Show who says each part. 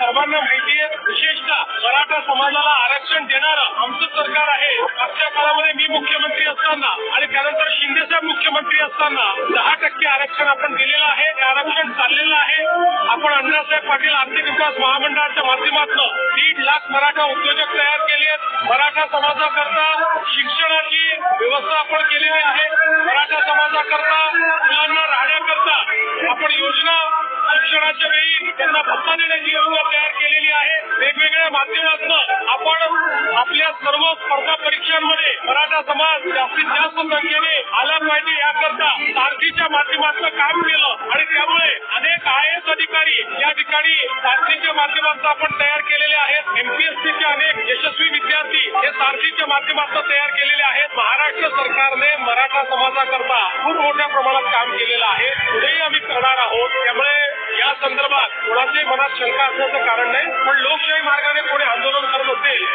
Speaker 1: सर्वांना माहिती आहे, विशेषतः मराठा समाजाला आरक्षण देणारं आमचं सरकार आहे. मागच्या काळामध्ये मी मुख्यमंत्री असताना आणि त्यानंतर शिंदे साहेब मुख्यमंत्री असताना 10% आरक्षण आपण दिलेलं आहे. ते आरक्षण चाललेलं आहे. आपण अण्णासाहेब पाटील आर्थिक विकास महामंडळाच्या माध्यमातून 1.5 लाख मराठा उद्योजक तयार केले आहेत. मराठा समाजाकरता शिक्षणाची व्यवस्था आपण केलेली आहे. मराठा समाजाकरता मुलांना राहण्याकरता आपण योजना, शिक्षणाच्या वेळी त्यांना भत्ता देण्याची योजना तयार केलेली आहे. वेगवेगळ्या माध्यमातून आपण आपल्या सर्व स्पर्धा परीक्षांमध्ये मराठा समाज जास्तीत जास्त संख्येने आला पाहिजे याकरता सारथीच्या माध्यमातून काम केलं आणि त्यामुळे अनेक IAS अधिकारी या ठिकाणी सारथीच्या माध्यमातून आपण तयार केलेले आहेत. MPSCचे अनेक यशस्वी विद्यार्थी हे सारथीच्या माध्यमातून तयार केलेले आहेत. महाराष्ट्र सरकारने मराठा समाजाकरता खूप मोठ्या प्रमाणात काम केलेलं आहे. पुढेही आम्ही करणार आहोत. त्यामुळे या संदर्भात कोणाच्याही मनात शंका असण्याचं कारण नाही. पण लोकशाही मार्गाने कोणी आंदोलन करत असेल